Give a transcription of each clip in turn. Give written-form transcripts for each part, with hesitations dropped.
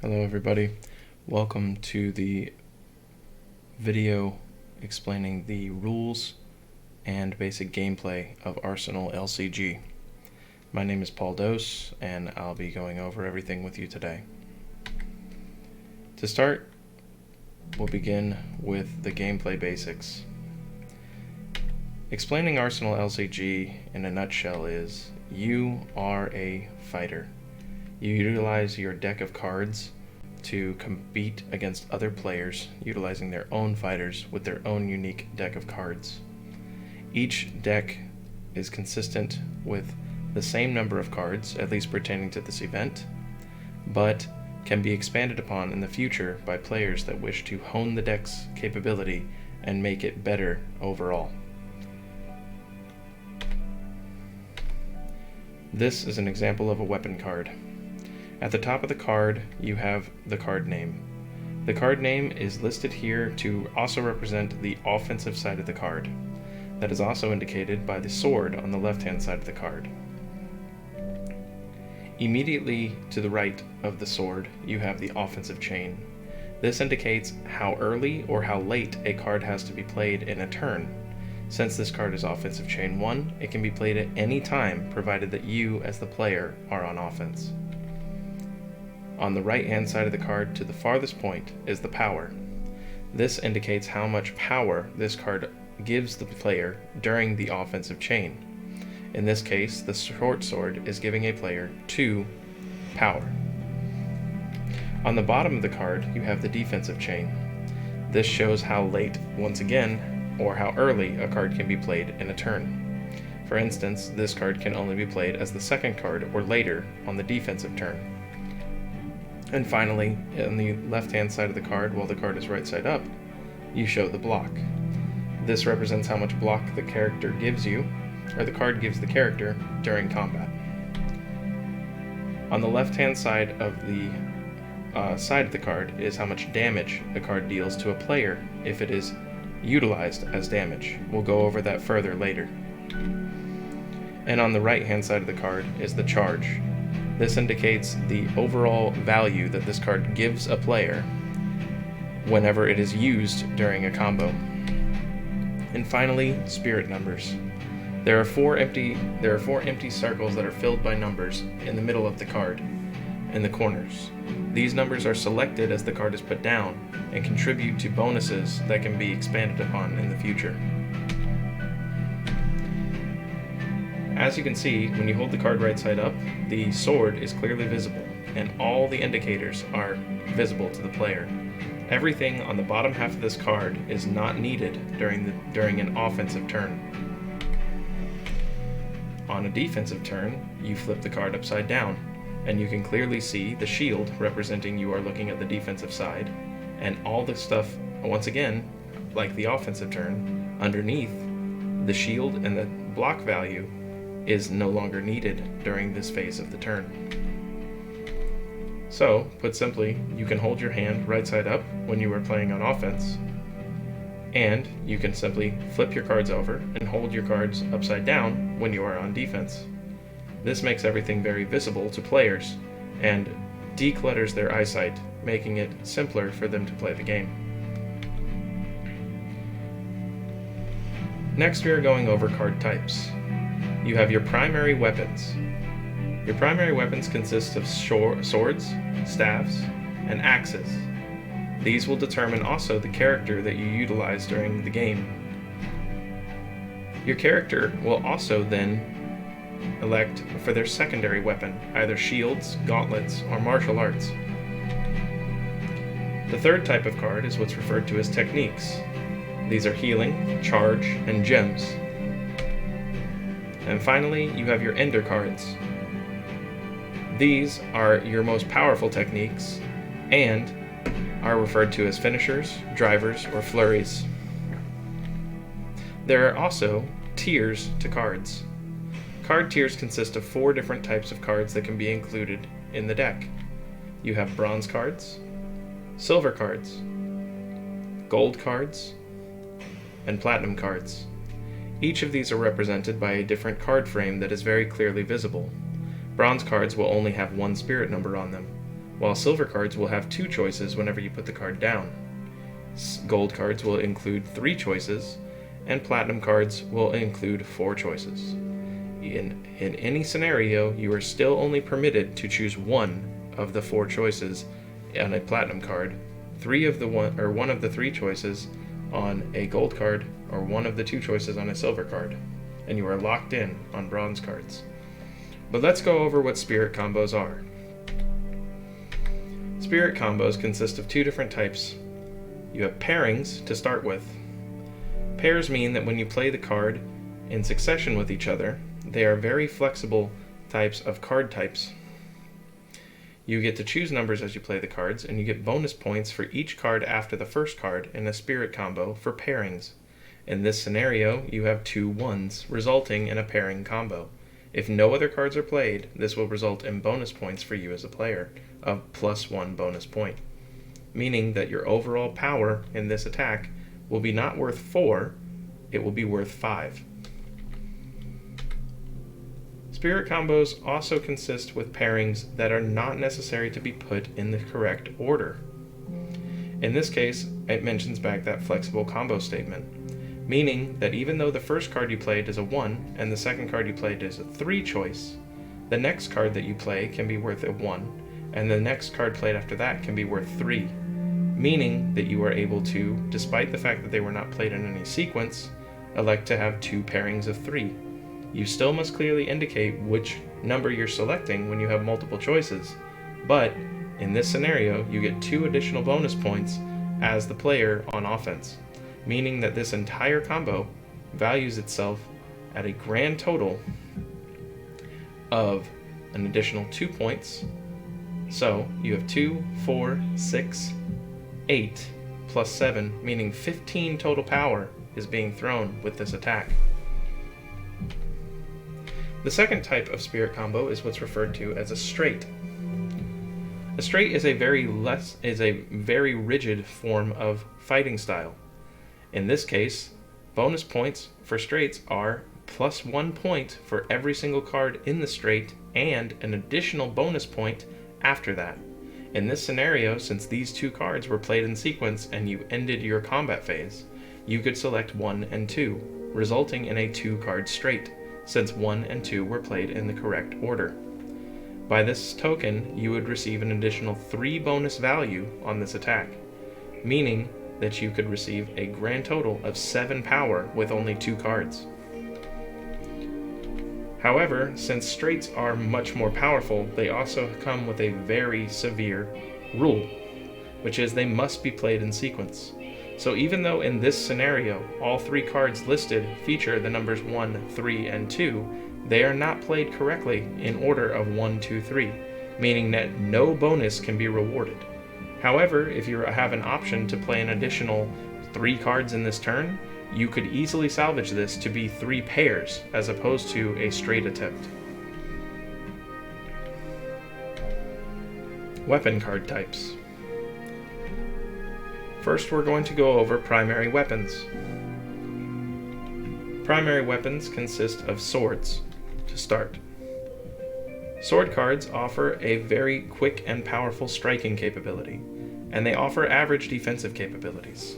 Hello everybody, welcome to the video explaining the rules and basic gameplay of Arsenal LCG. My name is Paul Dose and I'll be going over everything with you today. To start, we'll begin with the gameplay basics. Explaining Arsenal LCG in a nutshell is, you are a fighter. You utilize your deck of cards to compete against other players, utilizing their own fighters with their own unique deck of cards. Each deck is consistent with the same number of cards, at least pertaining to this event, but can be expanded upon in the future by players that wish to hone the deck's capability and make it better overall. This is an example of a weapon card. At the top of the card, you have the card name. The card name is listed here to also represent the offensive side of the card. That is also indicated by the sword on the left-hand side of the card. Immediately to the right of the sword, you have the offensive chain. This indicates how early or how late a card has to be played in a turn. Since this card is offensive chain 1, it can be played at any time, provided that you, as the player, are on offense. On the right-hand side of the card, to the farthest point, is the power. This indicates how much power this card gives the player during the offensive chain. In this case, the short sword is giving a player 2 power. On the bottom of the card, you have the defensive chain. This shows how late, once again, or how early a card can be played in a turn. For instance, this card can only be played as the second card or later on the defensive turn. And finally, on the left-hand side of the card, while the card is right side up, you show the block. This represents how much block the character gives you, or the card gives the character, during combat. On the left-hand side of the card is how much damage the card deals to a player if it is utilized as damage. We'll go over that further later. And on the right-hand side of the card is the charge. This indicates the overall value that this card gives a player whenever it is used during a combo. And finally, spirit numbers. There are four empty circles that are filled by numbers in the middle of the card, in the corners. These numbers are selected as the card is put down and contribute to bonuses that can be expanded upon in the future. As you can see, when you hold the card right side up, the sword is clearly visible, and all the indicators are visible to the player. Everything on the bottom half of this card is not needed during an offensive turn. On a defensive turn, you flip the card upside down, and you can clearly see the shield representing you are looking at the defensive side, and all the stuff, once again, like the offensive turn, underneath the shield and the block value is no longer needed during this phase of the turn. So, put simply, you can hold your hand right side up when you are playing on offense, and you can simply flip your cards over and hold your cards upside down when you are on defense. This makes everything very visible to players and declutters their eyesight, making it simpler for them to play the game. Next, we are going over card types. You have your primary weapons. Your primary weapons consist of swords, staves, and axes. These will determine also the character that you utilize during the game. Your character will also then elect for their secondary weapon, either shields, gauntlets, or martial arts. The third type of card is what's referred to as techniques. These are healing, charge, and gems. And finally, you have your ender cards. These are your most powerful techniques and are referred to as finishers, drivers, or flurries. There are also tiers to cards. Card tiers consist of 4 different types of cards that can be included in the deck. You have bronze cards, silver cards, gold cards, and platinum cards. Each of these are represented by a different card frame that is very clearly visible. Bronze cards will only have 1 spirit number on them, while silver cards will have 2 choices whenever you put the card down. Gold cards will include 3 choices, and platinum cards will include 4 choices. In any scenario, you are still only permitted to choose one of the 4 choices on a platinum card, one of the 3 choices on a gold card, or one of the 2 choices on a silver card, and you are locked in on bronze cards. But let's go over what spirit combos are. Spirit combos consist of 2 different types. You have pairings to start with. Pairs mean that when you play the card in succession with each other, they are very flexible types of card types. You get to choose numbers as you play the cards, and you get bonus points for each card after the first card in a spirit combo for pairings. In this scenario, you have 2 ones, resulting in a pairing combo. If no other cards are played, this will result in bonus points for you as a player of +1 bonus point, meaning that your overall power in this attack will be not worth 4, it will be worth 5. Spirit combos also consist with pairings that are not necessary to be put in the correct order. In this case, it mentions back that flexible combo statement, meaning that even though the first card you played is a 1 and the second card you played is a 3 choice, the next card that you play can be worth a 1, and the next card played after that can be worth 3, meaning that you are able to, despite the fact that they were not played in any sequence, elect to have 2 pairings of 3. You still must clearly indicate which number you're selecting when you have multiple choices, but in this scenario, you get 2 additional bonus points as the player on offense, meaning that this entire combo values itself at a grand total of an additional 2 points. So you have 2, 4, 6, 8, plus 7, meaning 15 total power is being thrown with this attack. The second type of spirit combo is what's referred to as a straight. A straight is a very rigid form of fighting style. In this case, bonus points for straights are +1 point for every single card in the straight and an additional bonus point after that. In this scenario, since these 2 cards were played in sequence and you ended your combat phase, you could select 1 and 2, resulting in a 2-card straight, since 1 and 2 were played in the correct order. By this token, you would receive an additional 3 bonus value on this attack, meaning that you could receive a grand total of 7 power with only 2 cards. However, since straights are much more powerful, they also come with a very severe rule, which is they must be played in sequence. So even though in this scenario, all 3 cards listed feature the numbers 1, 3, and 2, they are not played correctly in order of 1, 2, 3, meaning that no bonus can be rewarded. However, if you have an option to play an additional 3 cards in this turn, you could easily salvage this to be 3 pairs as opposed to a straight attempt. Weapon card types. First, we're going to go over primary weapons. Primary weapons consist of swords to start. Sword cards offer a very quick and powerful striking capability, and they offer average defensive capabilities.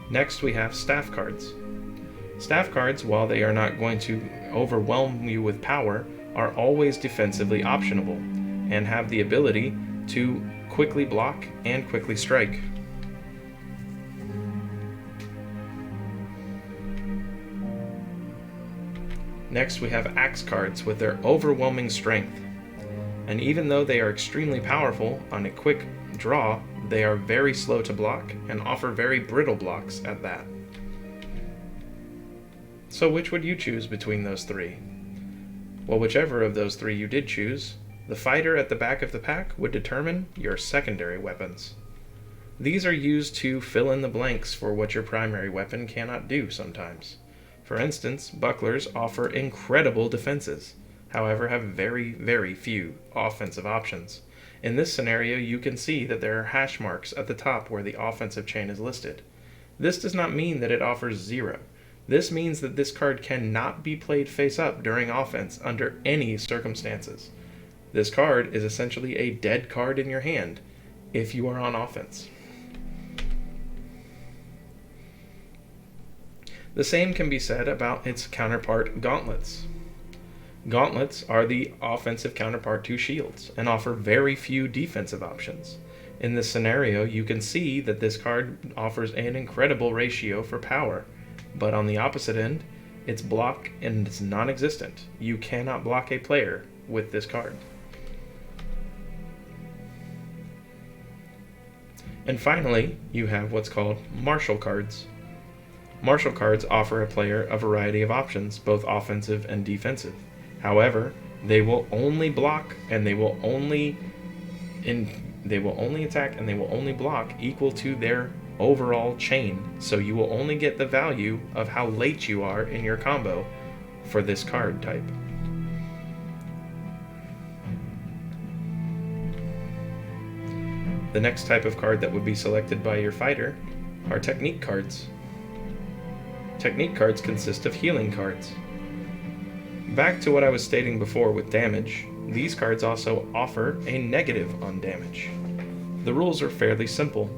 Next, we have staff cards. Staff cards, while they are not going to overwhelm you with power, are always defensively optionable and have the ability to quickly block and quickly strike. Next, we have axe cards with their overwhelming strength. And even though they are extremely powerful on a quick draw, they are very slow to block and offer very brittle blocks at that. So which would you choose between those 3? Well, whichever of those 3 you did choose, the fighter at the back of the pack would determine your secondary weapons. These are used to fill in the blanks for what your primary weapon cannot do sometimes. For instance, bucklers offer incredible defenses, however have very, very few offensive options. In this scenario, you can see that there are hash marks at the top where the offensive chain is listed. This does not mean that it offers 0. This means that this card cannot be played face up during offense under any circumstances. This card is essentially a dead card in your hand if you are on offense. The same can be said about its counterpart, Gauntlets. Gauntlets are the offensive counterpart to Shields and offer very few defensive options. In this scenario, you can see that this card offers an incredible ratio for power, but on the opposite end, its block is non-existent. You cannot block a player with this card. And finally, you have what's called Martial Cards. Martial Cards offer a player a variety of options, both offensive and defensive. However, they will only block and they will only attack and they will only block equal to their overall chain. So you will only get the value of how late you are in your combo for this card type. The next type of card that would be selected by your fighter are Technique Cards. Technique Cards consist of healing cards. Back to what I was stating before with damage, these cards also offer a negative on damage. The rules are fairly simple.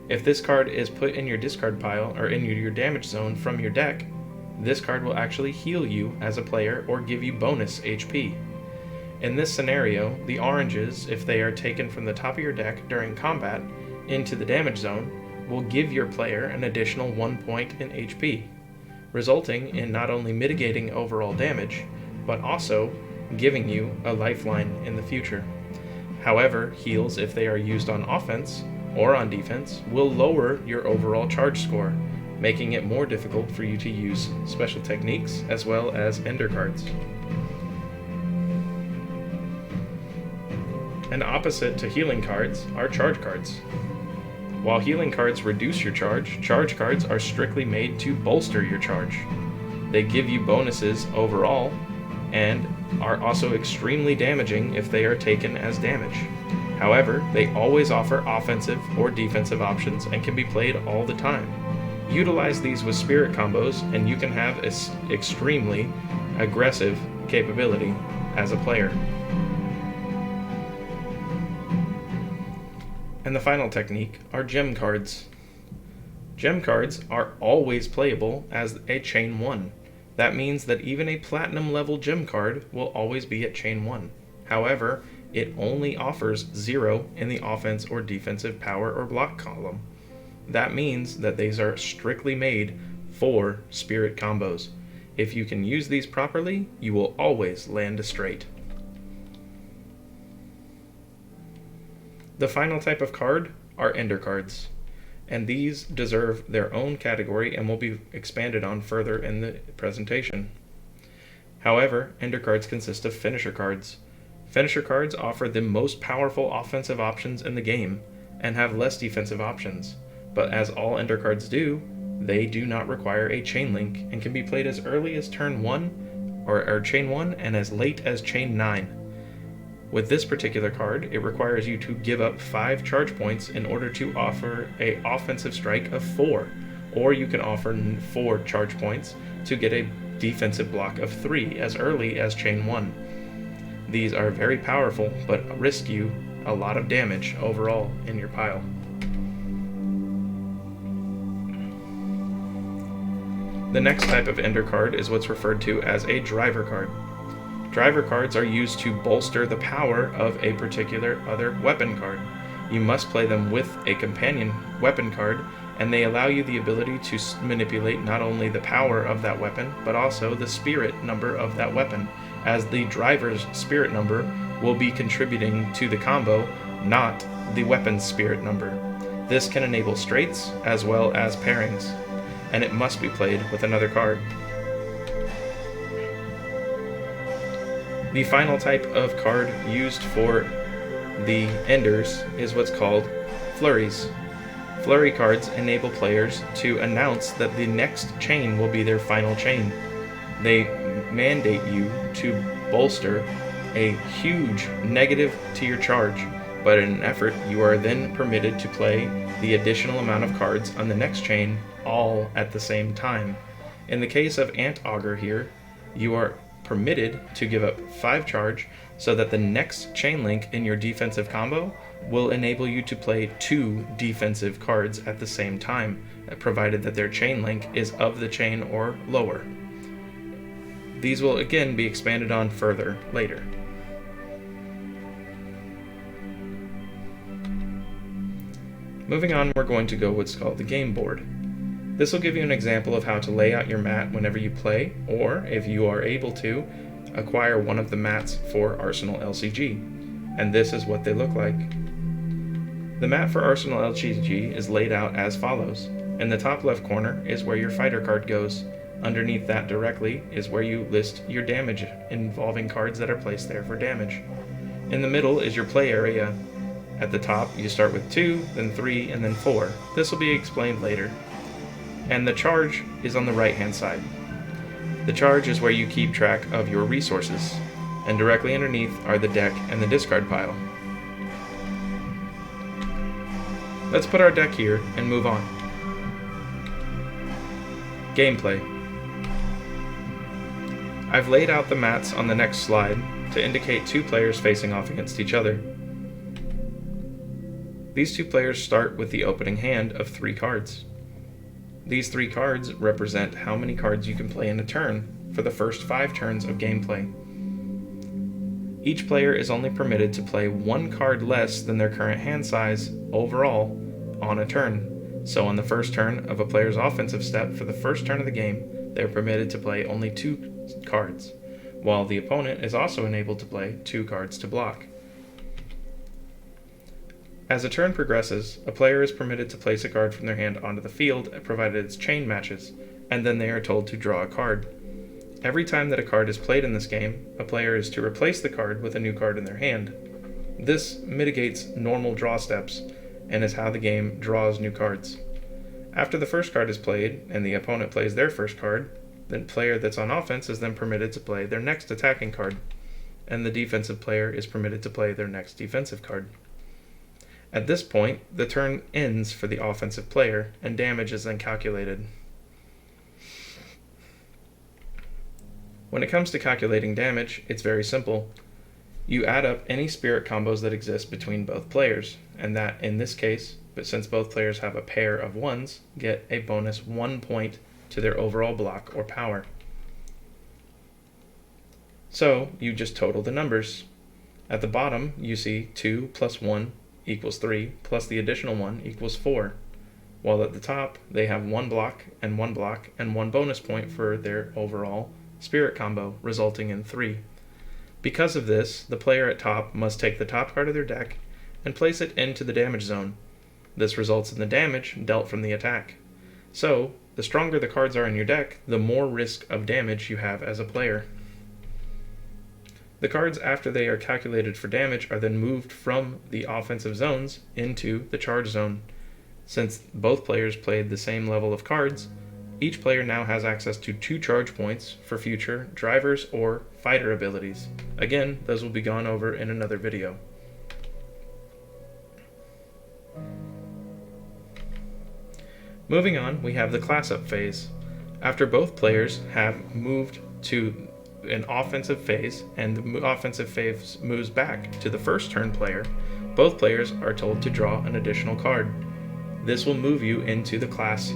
If this card is put in your discard pile or in your damage zone from your deck, this card will actually heal you as a player or give you bonus HP. In this scenario, the oranges, if they are taken from the top of your deck during combat into the damage zone, will give your player an additional 1 point in HP, resulting in not only mitigating overall damage, but also giving you a lifeline in the future. However, heals, if they are used on offense or on defense, will lower your overall charge score, making it more difficult for you to use special techniques as well as ender cards. And opposite to healing cards are charge cards. While healing cards reduce your charge, charge cards are strictly made to bolster your charge. They give you bonuses overall and are also extremely damaging if they are taken as damage. However, they always offer offensive or defensive options and can be played all the time. Utilize these with spirit combos and you can have an extremely aggressive capability as a player. And the final technique are gem cards. Gem cards are always playable as a chain 1. That means that even a platinum level gem card will always be at chain 1. However, it only offers 0 in the offense or defensive power or block column. That means that these are strictly made for spirit combos. If you can use these properly, you will always land a straight. The final type of card are ender cards, and these deserve their own category and will be expanded on further in the presentation. However, ender cards consist of finisher cards. Finisher cards offer the most powerful offensive options in the game and have less defensive options, but as all ender cards do, they do not require a chain link and can be played as early as turn 1 or chain 1 and as late as chain 9. With this particular card, it requires you to give up 5 charge points in order to offer an offensive strike of 4, or you can offer 4 charge points to get a defensive block of 3 as early as chain 1. These are very powerful, but risk you a lot of damage overall in your pile. The next type of ender card is what's referred to as a driver card. Driver cards are used to bolster the power of a particular other weapon card. You must play them with a companion weapon card, and they allow you the ability to manipulate not only the power of that weapon, but also the spirit number of that weapon, as the driver's spirit number will be contributing to the combo, not the weapon's spirit number. This can enable straights as well as pairings, and it must be played with another card. The final type of card used for the enders is what's called flurries. Flurry cards enable players to announce that the next chain will be their final chain. They mandate you to bolster a huge negative to your charge, but in an effort you are then permitted to play the additional amount of cards on the next chain all at the same time. In the case of Ant Augur here, you are permitted to give up 5 charge so that the next chain link in your defensive combo will enable you to play 2 defensive cards at the same time, provided that their chain link is of the chain or lower. These will again be expanded on further later. Moving on, we're going to go what's called the game board. This will give you an example of how to lay out your mat whenever you play, or if you are able to, acquire one of the mats for Arsenal LCG. And this is what they look like. The mat for Arsenal LCG is laid out as follows. In the top left corner is where your fighter card goes. Underneath that directly is where you list your damage involving cards that are placed there for damage. In the middle is your play area. At the top, you start with 2, then 3, and then 4. This will be explained later. And the charge is on the right-hand side. The charge is where you keep track of your resources, and directly underneath are the deck and the discard pile. Let's put our deck here and move on. Gameplay. I've laid out the mats on the next slide to indicate 2 players facing off against each other. These 2 players start with the opening hand of 3 cards. These 3 cards represent how many cards you can play in a turn for the first 5 turns of gameplay. Each player is only permitted to play 1 card less than their current hand size overall on a turn. So on the first turn of a player's offensive step for the first turn of the game, they are permitted to play only 2 cards, while the opponent is also enabled to play 2 cards to block. As a turn progresses, a player is permitted to place a card from their hand onto the field, provided its chain matches, and then they are told to draw a card. Every time that a card is played in this game, a player is to replace the card with a new card in their hand. This mitigates normal draw steps, and is how the game draws new cards. After the first card is played, and the opponent plays their first card, the player that's on offense is then permitted to play their next attacking card, and the defensive player is permitted to play their next defensive card. At this point, the turn ends for the offensive player, and damage is then calculated. When it comes to calculating damage, it's very simple. You add up any spirit combos that exist between both players, and that, in this case, but since both players have a pair of 1s, get a bonus 1 point to their overall block or power. So, you just total the numbers. At the bottom, you see 2 plus 1 equals 3, plus the additional 1 equals 4, while at the top they have 1 block and 1 bonus point for their overall spirit combo, resulting in 3. Because of this, the player at top must take the top card of their deck and place it into the damage zone. This results in the damage dealt from the attack. So, the stronger the cards are in your deck, the more risk of damage you have as a player. The cards after they are calculated for damage are then moved from the offensive zones into the charge zone. Since both players played the same level of cards, each player now has access to 2 charge points for future drivers or fighter abilities. Again, those will be gone over in another video. Moving on, we have the class up phase. After both players have moved to an offensive phase, and the offensive phase moves back to the first turn player, both players are told to draw an additional card. This will move you into the class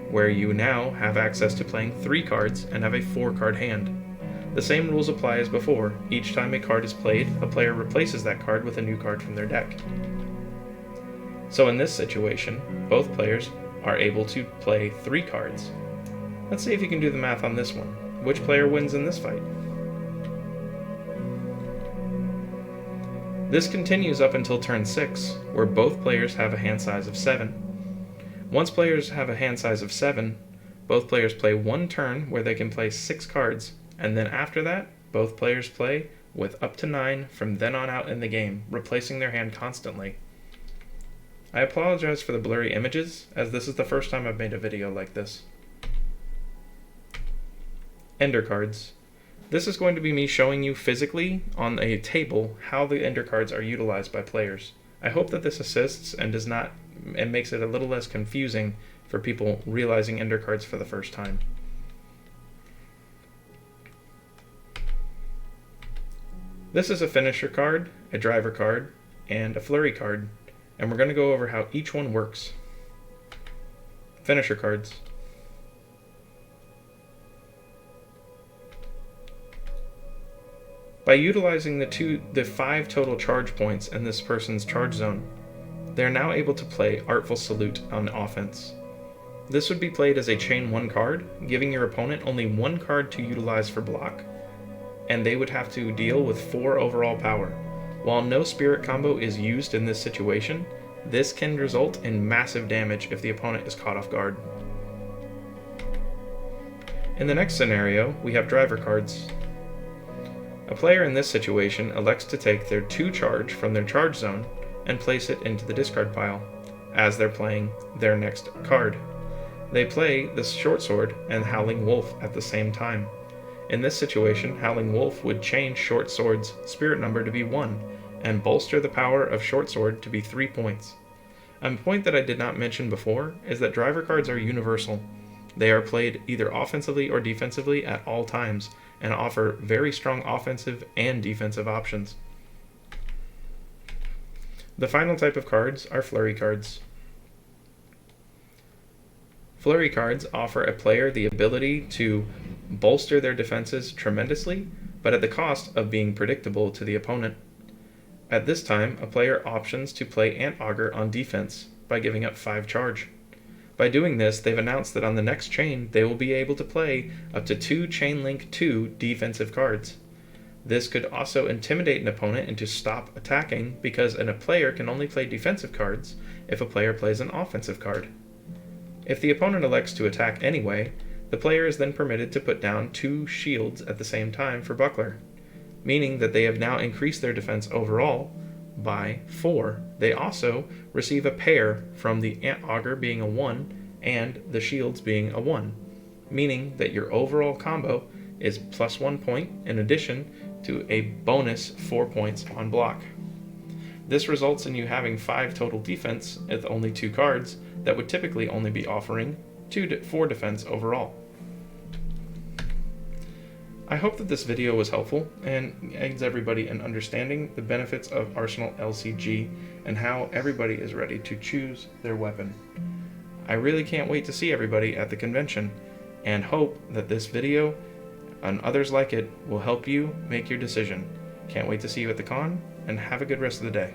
where you now have access to playing 3 cards and have a 4-card hand. The same rules apply as before. Each time a card is played, a player replaces that card with a new card from their deck. So in this situation, both players are able to play 3 cards. Let's see if you can do the math on this one. Which player wins in this fight? This continues up until turn 6, where both players have a hand size of 7. Once players have a hand size of 7, both players play 1 turn where they can play 6 cards, and then after that, both players play with up to 9 from then on out in the game, replacing their hand constantly. I apologize for the blurry images, as this is the first time I've made a video like this. Ender cards. This is going to be me showing you physically on a table how the ender cards are utilized by players. I hope that this assists and makes it a little less confusing for people realizing ender cards for the first time. This is a finisher card, a driver card, and a flurry card, and we're going to go over how each one works. Finisher cards. By utilizing the 5 total charge points in this person's charge zone, they are now able to play Artful Salute on offense. This would be played as a chain 1 card, giving your opponent only 1 card to utilize for block, and they would have to deal with 4 overall power. While no spirit combo is used in this situation, this can result in massive damage if the opponent is caught off guard. In the next scenario, we have driver cards. A player in this situation elects to take their 2 charge from their charge zone and place it into the discard pile, as they're playing their next card. They play the Short Sword and Howling Wolf at the same time. In this situation, Howling Wolf would change Short Sword's spirit number to be 1, and bolster the power of Short Sword to be 3 points. A point that I did not mention before is that driver cards are universal. They are played either offensively or defensively at all times, and offer very strong offensive and defensive options. The final type of cards are Flurry Cards. Flurry Cards offer a player the ability to bolster their defenses tremendously, but at the cost of being predictable to the opponent. At this time, a player options to play Ant Augur on defense by giving up 5 charge. By doing this, they've announced that on the next chain, they will be able to play up to 2 Chain Link 2 defensive cards. This could also intimidate an opponent into stop attacking, because a player can only play defensive cards if a player plays an offensive card. If the opponent elects to attack anyway, the player is then permitted to put down 2 shields at the same time for Buckler, meaning that they have now increased their defense overall by 4. They also receive a pair from the Ant Augur being a 1 and the shields being a 1, meaning that your overall combo is plus 1 point in addition to a bonus 4 points on block. This results in you having 5 total defense with only 2 cards that would typically only be offering 4 defense overall. I hope that this video was helpful and aids everybody in understanding the benefits of Arsenal LCG and how everybody is ready to choose their weapon. I really can't wait to see everybody at the convention, and hope that this video and others like it will help you make your decision. Can't wait to see you at the con, and have a good rest of the day.